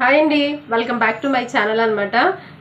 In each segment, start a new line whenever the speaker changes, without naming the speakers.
Hi అండి, welcome back to my channel అనమాట.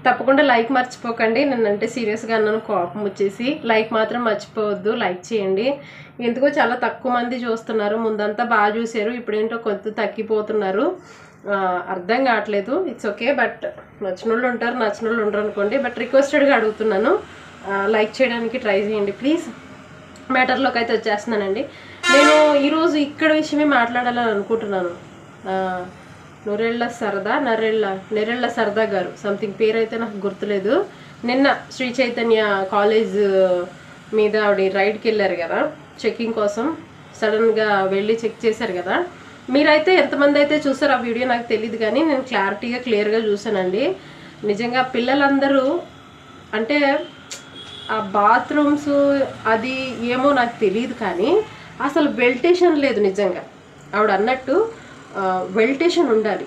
తప్పకుండా లైక్ మర్చిపోకండి. నన్నంటే సీరియస్గా అన్నాను, కోపం వచ్చేసి లైక్ మాత్రం మర్చిపోవద్దు, లైక్ చేయండి. ఎందుకో చాలా తక్కువ మంది చూస్తున్నారు. ముందంతా బాగా చూసారు, ఇప్పుడేంటో కొంత తగ్గిపోతున్నారు. అర్థం కావట్లేదు. ఇట్స్ ఓకే, బట్ నచ్చిన వాళ్ళు ఉంటారు, నచ్చిన వాళ్ళు ఉండరు అనుకోండి. బట్ రిక్వెస్టెడ్గా అడుగుతున్నాను, లైక్ చేయడానికి ట్రై చేయండి ప్లీజ్. మ్యాటర్లోకి అయితే వచ్చేస్తున్నానండి. నేను ఈరోజు ఇక్కడ విషయమే మాట్లాడాలని అనుకుంటున్నాను. నెరెళ్ళ సరదా గారు, సంథింగ్ పేరు అయితే నాకు గుర్తులేదు. నిన్న శ్రీ చైతన్య కాలేజ్ మీద ఆవిడ రైడ్కి వెళ్ళారు కదా, చెక్కింగ్ కోసం. సడన్గా వెళ్ళి చెక్ చేశారు కదా. మీరైతే ఎంతమంది అయితే చూసారు ఆ వీడియో నాకు తెలియదు, కానీ నేను క్లియర్గా చూసానండి. నిజంగా పిల్లలందరూ అంటే ఆ బాత్రూమ్స్ అది ఏమో నాకు తెలియదు, కానీ అసలు వెల్టేషన్ లేదు. నిజంగా ఆవిడ అన్నట్టు వెల్టేషన్ ఉండాలి.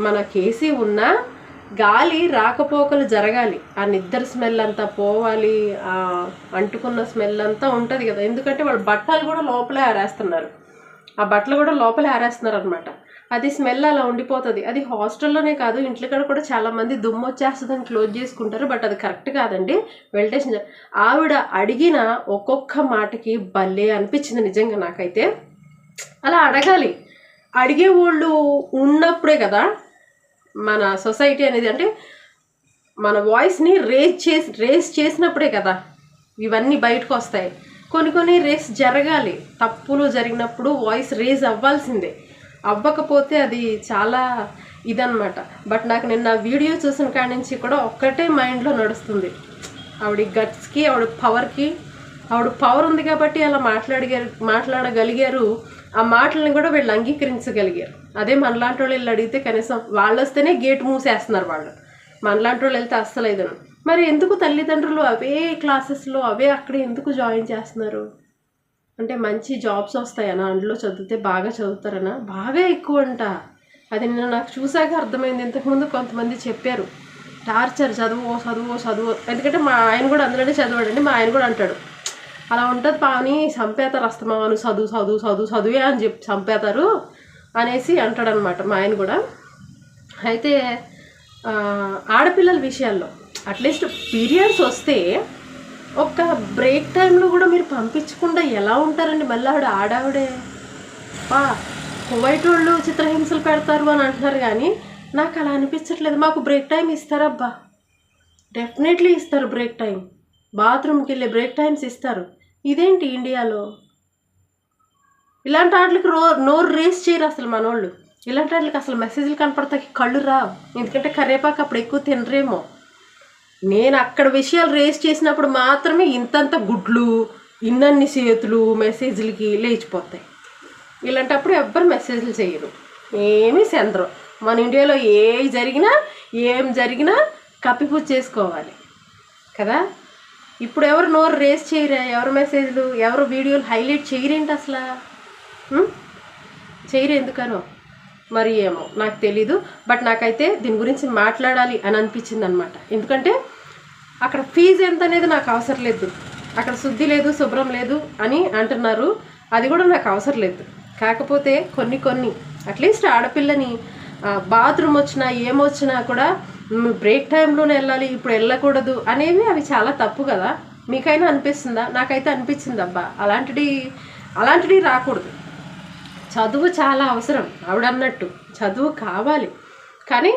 మన కేసీ ఉన్నా గాలి రాకపోకలు జరగాలి, ఆ నిద్ర స్మెల్ అంతా పోవాలి, ఆ అంటుకున్న స్మెల్ అంతా ఉంటుంది కదా. ఎందుకంటే వాళ్ళు బట్టలు కూడా లోపలే ఆరేస్తున్నారు, ఆ బట్టలు కూడా లోపలే ఆరేస్తున్నారు అనమాట. అది స్మెల్ అలా ఉండిపోతుంది. అది హాస్టల్లోనే కాదు, ఇంట్లో కూడా చాలామంది దుమ్ము వచ్చేస్తుందని క్లోజ్ చేసుకుంటారు. బట్ అది కరెక్ట్ కాదండి. వెల్టేషన్ ఆవిడ అడిగిన ఒక్కొక్క మాటకి భలే అనిపించింది నిజంగా నాకైతే. అలా అడగాలి, అడిగే వాళ్ళు ఉన్నప్పుడే కదా మన సొసైటీ అనేది, అంటే మన వాయిస్ని రేస్ చేసినప్పుడే కదా ఇవన్నీ బయటకు వస్తాయి. కొన్ని రేస్ జరగాలి. తప్పులు జరిగినప్పుడు వాయిస్ రేజ్ అవ్వాల్సిందే, అవ్వకపోతే అది చాలా ఇదనమాట. బట్ నాకు నిన్న వీడియో చూసిన కాడి నుంచి కూడా ఒక్కటే మైండ్లో నడుస్తుంది. ఆవిడ గట్స్కి, ఆవిడ పవర్ ఉంది కాబట్టి అలా మాట్లాడగలిగారు. ఆ మాటలను కూడా వీళ్ళు అంగీకరించగలిగారు. అదే మనలాంటి వాళ్ళు వెళ్ళి అడిగితే కనీసం వాళ్ళు వస్తేనే గేట్ మూసేస్తున్నారు వాళ్ళు. మనలాంటి వాళ్ళు వెళ్తే అస్సలు ఇదను. మరి ఎందుకు తల్లిదండ్రులు అవే క్లాసెస్లో అవే అక్కడే ఎందుకు జాయిన్ చేస్తున్నారు? అంటే మంచి జాబ్స్ వస్తాయనా, అందులో చదివితే బాగా చదువుతారనా? బాగా ఎక్కువ అంట. అది నేను నాకు చూసాక అర్థమైంది. ఇంతకుముందు కొంతమంది చెప్పారు, టార్చర్, చదువు. ఎందుకంటే మా ఆయన కూడా అందులోనే చదివాడండి. మా ఆయన కూడా అంటాడు, అలా ఉంటుంది పాని, చంపేతారు అస్తమాను, చదువే అని చెప్పి చంపేతారు అనేసి అంటాడనమాట మా ఆయన కూడా. అయితే ఆడపిల్లల విషయాల్లో అట్లీస్ట్ పీరియడ్స్ వస్తే ఒక బ్రేక్ టైంలో కూడా మీరు పంపించకుండా ఎలా ఉంటారండి? మళ్ళీ ఆడావిడే కువైట్ వాళ్ళు చిత్రహింసలు పెడతారు అని అంటున్నారు, కానీ నాకు అలా అనిపించట్లేదు. మాకు బ్రేక్ టైం ఇస్తారబ్బా, డెఫినెట్లీ ఇస్తారు బ్రేక్ టైం. బాత్రూమ్కి వెళ్ళే బ్రేక్ టైమ్స్ ఇస్తారు. ఇదేంటి ఇండియాలో? ఇలాంటి వాటికి నోరు రేస్ చేయరు అసలు మనోళ్ళు. ఇలాంటి వాటికి అసలు మెసేజ్లు కనపడతాకి కళ్ళు రావు. ఎందుకంటే కరివేపాకు అప్పుడు ఎక్కువ తినరేమో. నేను అక్కడ విషయాలు రేస్ చేసినప్పుడు మాత్రమే ఇంతంత గుడ్లు, ఇన్నన్ని చేతులు మెసేజ్లకి లేచిపోతాయి. ఇలాంటప్పుడు ఎవ్వరు మెసేజ్లు చేయరు, ఏమీ సెందరు. మన ఇండియాలో ఏం జరిగినా కప్పిపూజ చేసుకోవాలి కదా. ఇప్పుడు ఎవరు నోరు రేస్ చేయరా? ఎవరు మెసేజ్లు, ఎవరు వీడియోలు హైలైట్ చేయరేంటి అసలు? చేయరు ఎందుకనో మరి, ఏమో నాకు తెలీదు. బట్ నాకైతే దీని గురించి మాట్లాడాలి అని అనిపించింది అనమాట. ఎందుకంటే అక్కడ ఫీజు ఎంత అనేది నాకు అవసరం లేదు, అక్కడ శుద్ధి లేదు, శుభ్రం లేదు అని అంటున్నారు. అది కూడా నాకు అవసరం లేదు. కాకపోతే కొన్ని అట్లీస్ట్ ఆడపిల్లని బాత్రూమ్ వచ్చినా ఏమొచ్చినా కూడా బ్రేక్ టైంలోనే వెళ్ళాలి, ఇప్పుడు వెళ్ళకూడదు అనేవి అవి చాలా తప్పు కదా. మీకైనా అనిపిస్తుందా? నాకైతే అనిపించింది అబ్బా, అలాంటివి రాకూడదు. చదువు చాలా అవసరం, ఆవిడ అన్నట్టు చదువు కావాలి, కానీ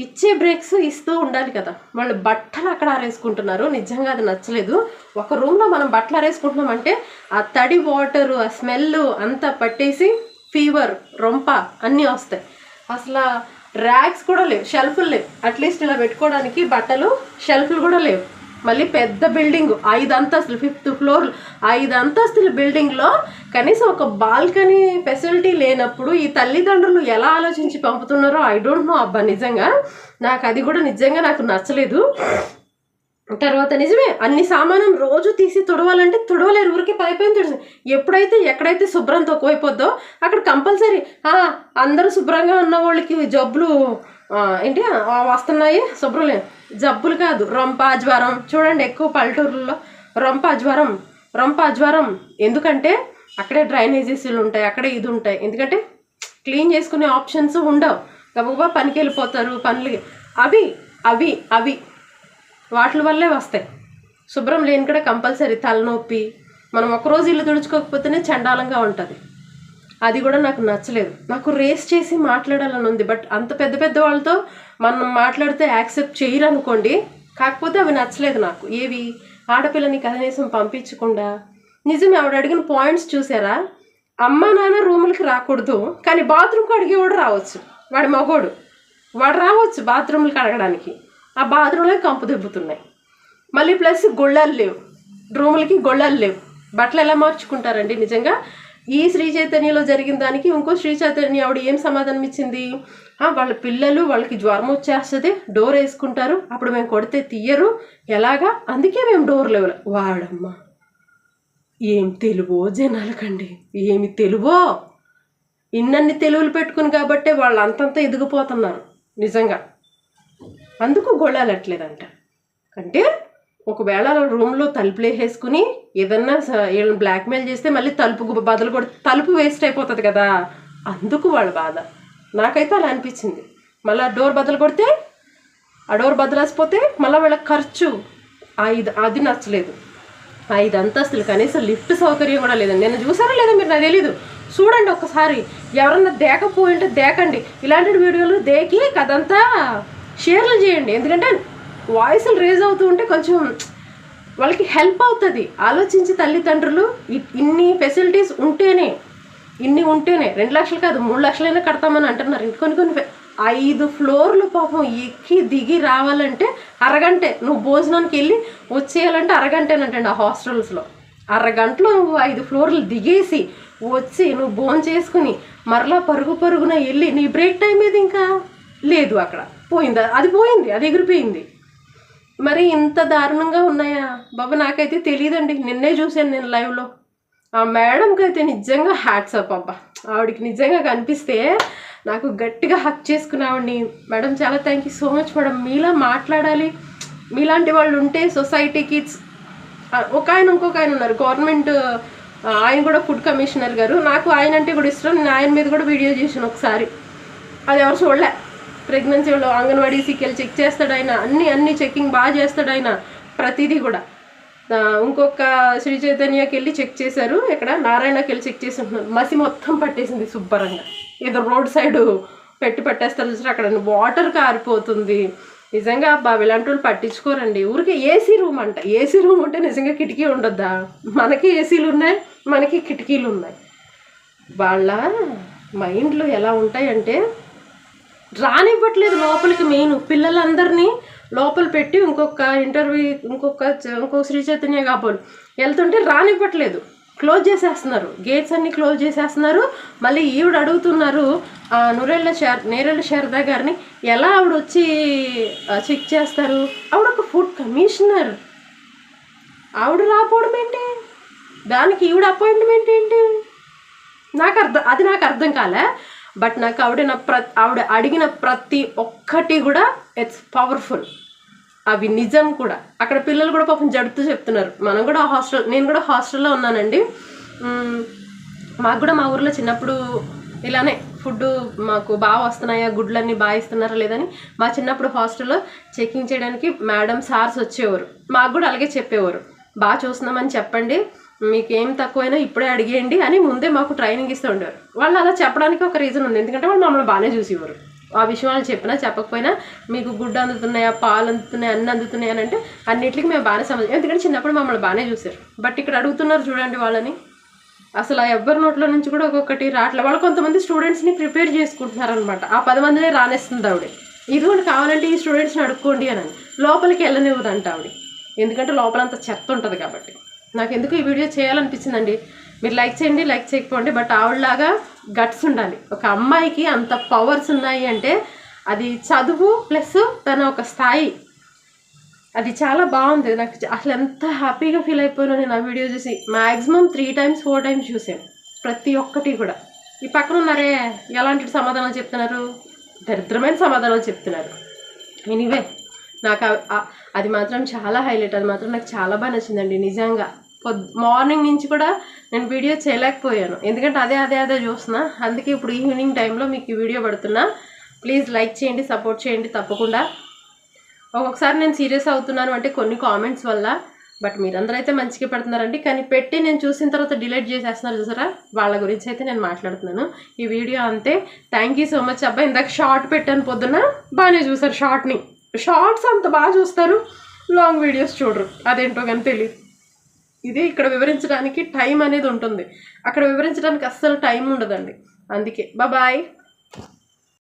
ఇచ్చే బ్రేక్స్ ఇస్తూ ఉండాలి కదా. వాళ్ళు బట్టలు అక్కడ ఆరేసుకుంటున్నారు, నిజంగా అది నచ్చలేదు. ఒక రూమ్లో మనం బట్టలు ఆరేసుకుంటున్నామంటే ఆ తడి వాటరు, ఆ స్మెల్ అంతా పట్టేసి ఫీవర్, రొంప అన్నీ వస్తాయి. అసలు ర్యాక్స్ కూడా లేవు, షెల్ఫ్లు లేవు. అట్లీస్ట్ ఇలా పెట్టుకోవడానికి బట్టలు షెల్ఫ్లు కూడా లేవు. మళ్ళీ పెద్ద బిల్డింగ్ 5 అంతస్తులు, 5th ఫ్లోర్, 5 అంతస్తుల బిల్డింగ్లో కనీసం ఒక బాల్కనీ ఫెసిలిటీ లేనప్పుడు ఈ తల్లిదండ్రులు ఎలా ఆలోచించి పంపుతున్నారో ఐ డోంట్ నో అబ్బా. నిజంగా నాకు అది కూడా నిజంగా నాకు నచ్చలేదు. తర్వాత నిజమే, అన్ని సామానం రోజు తీసి తుడవాలంటే తుడవలేరు, ఊరికి పైపోయింది తుడిసి. ఎక్కడైతే శుభ్రం తక్కువైపోద్దో అక్కడ కంపల్సరీ అందరూ శుభ్రంగా ఉన్న వాళ్ళకి జబ్బులు వస్తున్నాయి. శుభ్రం లేదు, జబ్బులు కాదు, రొంప జ్వరం. చూడండి ఎక్కువ పల్లెటూరుల్లో రొంప జ్వరం. ఎందుకంటే అక్కడే డ్రైనేజెస్లు ఉంటాయి, అక్కడే ఇది ఉంటాయి. ఎందుకంటే క్లీన్ చేసుకునే ఆప్షన్స్ ఉండవు. గబగబా పనికి వెళ్ళిపోతారు. అవి అవి అవి వాటి వల్లే వస్తాయి. శుభ్రం లేని కూడా కంపల్సరీ తలనొప్పి, మనం ఒకరోజు ఇల్లు తుడుచుకోకపోతేనే చండాలంగా ఉంటుంది. అది కూడా నాకు నచ్చలేదు. నాకు రేస్ చేసి మాట్లాడాలని ఉంది, బట్ అంత పెద్ద పెద్ద వాళ్ళతో మనం మాట్లాడితే యాక్సెప్ట్ చేయరు అనుకోండి. కాకపోతే అవి నచ్చలేదు నాకు. ఏవి ఆడపిల్లని కనీసం పంపించకుండా. నిజమే, ఆవిడ అడిగిన పాయింట్స్ చూసారా? అమ్మ నాన్న రూములకి రాకూడదు, కానీ బాత్రూమ్కి అడిగేవాడు రావచ్చు. వాడి మగోడు వాడు రావచ్చు బాత్రూమ్లకి అడగడానికి. ఆ బాత్రూంలో కంపు దెబ్బతున్నాయి. మళ్ళీ ప్లస్ గొళ్ళాలు లేవు, రూములకి గొళ్ళాలు లేవు. బట్టలు ఎలా మార్చుకుంటారండి? నిజంగా ఈ శ్రీ చైతన్యలో జరిగిన దానికి ఇంకో శ్రీ చైతన్య ఆవిడ ఏం సమాధానం ఇచ్చింది? వాళ్ళ పిల్లలు వాళ్ళకి జ్వరం వచ్చేస్తుంది, డోర్ వేసుకుంటారు, అప్పుడు మేము కొడితే తీయరు, ఎలాగా, అందుకే మేము డోర్ లేవు. వాడమ్మా, ఏం తెలువో జనాలకండి, ఏమి తెలువో. ఇన్నన్ని తెలుగులు పెట్టుకుని కాబట్టే వాళ్ళు అంతంత ఎదిగిపోతున్నారు నిజంగా. అందుకు గొళ్ళాలట్లేదంట. అంటే ఒకవేళ రూమ్లో తలుపులు వేసేసుకుని ఏదన్నా వీళ్ళని బ్లాక్మెయిల్ చేస్తే మళ్ళీ తలుపు బదులు కొడితే తలుపు వేస్ట్ అయిపోతుంది కదా, అందుకు వాళ్ళ బాధ. నాకైతే అలా అనిపించింది. మళ్ళీ డోర్ బదులు కొడితే ఆ డోర్ బదులేసిపోతే మళ్ళీ వీళ్ళకి ఖర్చు. అది నచ్చలేదు. 5 అంతస్తులు కనీసం లిఫ్ట్ సౌకర్యం కూడా లేదండి. నేను చూసారా లేదా మీరు నాకు తెలీదు, చూడండి ఒక్కసారి. ఎవరన్నా దేకపోయింటే దేకండి. ఇలాంటి వీడియోలు దేకి కదంతా షేర్లు చేయండి. ఎందుకంటే వాయిస్లు రేజ్ అవుతూ ఉంటే కొంచెం వాళ్ళకి హెల్ప్ అవుతుంది. ఆలోచించి తల్లిదండ్రులు ఇన్ని ఫెసిలిటీస్ ఉంటేనే 2 లక్షలు కాదు 3 లక్షలైనా కడతామని అంటున్నారు. కొన్ని 5 ఫ్లోర్లు పాపం ఎక్కి దిగి రావాలంటే అరగంటే. నువ్వు భోజనానికి వెళ్ళి వచ్చేయాలంటే అరగంటేనంటండి. ఆ హాస్టల్స్లో అరగంటలో నువ్వు 5 ఫ్లోర్లు దిగేసి వచ్చి నువ్వు భోజనం చేసుకుని మరలా పరుగున వెళ్ళి నీ బ్రేక్ టైం మీద ఇంకా లేదు. అక్కడ పోయింది, అది ఎగిరిపోయింది. మరి ఇంత దారుణంగా ఉన్నాయా బాబా? నాకైతే తెలియదండి. నిన్నే చూశాను నేను లైవ్లో. ఆ మేడంకి అయితే నిజంగా హ్యాట్స్ అప్ అబ్బా. ఆవిడకి నిజంగా కనిపిస్తే నాకు గట్టిగా హక్ చేసుకున్నావండి. మేడం చాలా thank you so much madam. మీలా మాట్లాడాలి, మీలాంటి వాళ్ళు ఉంటే సొసైటీకి. ఇంకొక ఆయన ఉన్నారు గవర్నమెంట్, ఆయన కూడా ఫుడ్ కమిషనర్ గారు. నాకు ఆయన అంటే కూడా ఇష్టం. నేను ఆయన మీద కూడా వీడియో చేశాను ఒకసారి. అది ఎవరు చూడలే. ప్రెగ్నెన్సీలో అంగన్వాడీకి వెళ్ళి చెక్ చేస్తాడు ఆయన. అన్ని చెకింగ్ బాగా చేస్తాడు ఆయన, ప్రతిదీ కూడా. ఇంకొక శ్రీ చైతన్యకి వెళ్ళి చెక్ చేశారు. ఇక్కడ నారాయణకి వెళ్ళి చెక్ చేసి ఉంటున్నారు. మసి మొత్తం పట్టేసింది శుభ్రంగా. ఏదో రోడ్ సైడ్ పట్టేస్తారు చూసారు, అక్కడ వాటర్ కారిపోతుంది. నిజంగా ఇలాంటి వాళ్ళు పట్టించుకోరండి. ఊరికే ఏసీ రూమ్ అంట. ఏసీ రూమ్ ఉంటే నిజంగా కిటికీ ఉండొద్దా? మనకి ఏసీలు ఉన్నాయి, మనకి కిటికీలు ఉన్నాయి. వాళ్ళ మైండ్లు ఎలా ఉంటాయంటే రానివ్వట్లేదు లోపలికి. మెయిన్ పిల్లలందరినీ లోపల పెట్టి ఇంకొక శ్రీ చైతన్య కాబోలు వెళ్తుంటే రానివ్వట్లేదు. క్లోజ్ చేసేస్తున్నారు, గేట్స్ అన్నీ క్లోజ్ చేసేస్తున్నారు. మళ్ళీ ఈవిడ అడుగుతున్నారు నేరెళ్ళ శారదా గారిని, ఎలా ఆవిడ వచ్చి చెక్ చేస్తారు? ఆవిడ ఒక ఫుడ్ కమిషనర్, ఆవిడ రాపోవడం ఏంటి? దానికి ఈవిడ అపాయింట్మెంట్ ఏంటి? నాకు అర్థం కాలే. బట్ నాకు ఆవిడ అడిగిన ప్రతి ఒక్కటి కూడా ఇట్స్ పవర్ఫుల్. అవి నిజం కూడా. అక్కడ పిల్లలు కూడా పాపం జడుతూ చెప్తున్నారు. నేను కూడా హాస్టల్లో ఉన్నానండి. మాకు కూడా మా ఊర్లో చిన్నప్పుడు ఇలానే ఫుడ్ మాకు బాగా వస్తున్నాయా, గుడ్లన్నీ బాగా ఇస్తున్నారా లేదని మా చిన్నప్పుడు హాస్టల్లో చెకింగ్ చేయడానికి మేడం సార్స్ వచ్చేవారు. మాకు కూడా అలాగే చెప్పేవారు, బాగా చూస్తున్నామని చెప్పండి, మీకు ఏం తక్కువైనా ఇప్పుడే అడిగేయండి అని ముందే మాకు ట్రైనింగ్ ఇస్తూ ఉండేవారు. వాళ్ళు అలా చెప్పడానికి ఒక రీజన్ ఉంది. ఎందుకంటే వాళ్ళు మమ్మల్ని బాగానే చూసేవారు. ఆ విషయం వాళ్ళు చెప్పినా చెప్పకపోయినా మీకు గుడ్డు అందుతున్నాయా, పాలు అందుతున్నాయా, అన్నీ అందుతున్నాయి అని అంటే అన్నింటికి మేము బాగానే సంబంధం. ఎందుకంటే చిన్నప్పుడు మమ్మల్ని బాగానే చూశారు. బట్ ఇక్కడ అడుగుతున్నారు చూడండి వాళ్ళని. అసలు ఆ ఎవ్వరి నోట్లో నుంచి కూడా ఒక్కొక్కటి రావట్లేదు. వాళ్ళు కొంతమంది స్టూడెంట్స్ని ప్రిపేర్ చేసుకుంటున్నారనమాట. ఆ 10 మందినే రానేస్తుంది ఆవిడ. ఇదిగోండి కావాలంటే ఈ స్టూడెంట్స్ని అడుక్కోండి అని. లోపలికి వెళ్ళనివ్వదంట ఆవిడ, ఎందుకంటే లోపలంతా చెత్త ఉంటుంది కాబట్టి. నాకు ఎందుకు ఈ వీడియో చేయాలనిపించిందండి. మీరు లైక్ చేయండి, లైక్ చేయకపోండి, బట్ ఆవిడలాగా గట్స్ ఉండాలి. ఒక అమ్మాయికి అంత పవర్స్ ఉన్నాయి అంటే అది చదువు ప్లస్ తన ఒక స్థాయి, అది చాలా బాగుంది. నాకు అసలు ఎంత హ్యాపీగా ఫీల్ అయిపోయాను నేను ఆ వీడియో చూసి. మ్యాక్సిమం 3 times 4 times చూసాను ప్రతి ఒక్కటి కూడా. ఈ పక్కన ఉన్నారే ఎలాంటి సమాధానాలు చెప్తున్నారు, దరిద్రమైన సమాధానాలు చెప్తున్నారు. ఎనీవే నాకు అది మాత్రం చాలా హైలైట్. అది మాత్రం నాకు చాలా బాగా నచ్చిందండి నిజంగా. మార్నింగ్ నుంచి కూడా నేను వీడియో చేయలేకపోయాను, ఎందుకంటే అదే చూస్తున్నా. అందుకే ఇప్పుడు ఈవినింగ్ టైంలో మీకు ఈ వీడియో పెడుతున్నా. ప్లీజ్ లైక్ చేయండి, సపోర్ట్ చేయండి తప్పకుండా. ఒక్కొక్కసారి నేను సీరియస్ అవుతున్నాను అంటే కొన్ని కామెంట్స్ వల్ల, బట్ మీరందరూ అయితే మంచిగా పెడుతున్నారండి. కానీ పెట్టి నేను చూసిన తర్వాత డిలీట్ చేసేస్తున్నారు చూసారా, వాళ్ళ గురించి అయితే నేను మాట్లాడుతున్నాను. ఈ వీడియో అంతే. Thank you so much. అబ్బాయి ఇందాక షార్ట్ పెట్టాను పొద్దున, బాగానే చూసారు షార్ట్ని. షార్ట్స్ అంత బాగా చూస్తారు, లాంగ్ వీడియోస్ చూడరు, అదేంటో కానీ తెలియదు. ఇది ఇక్కడ వివరించడానికి టైం అనేది ఉంటుంది, అక్కడ వివరించడానికి అస్సలు టైం ఉండదండి. అందుకే బాయ్.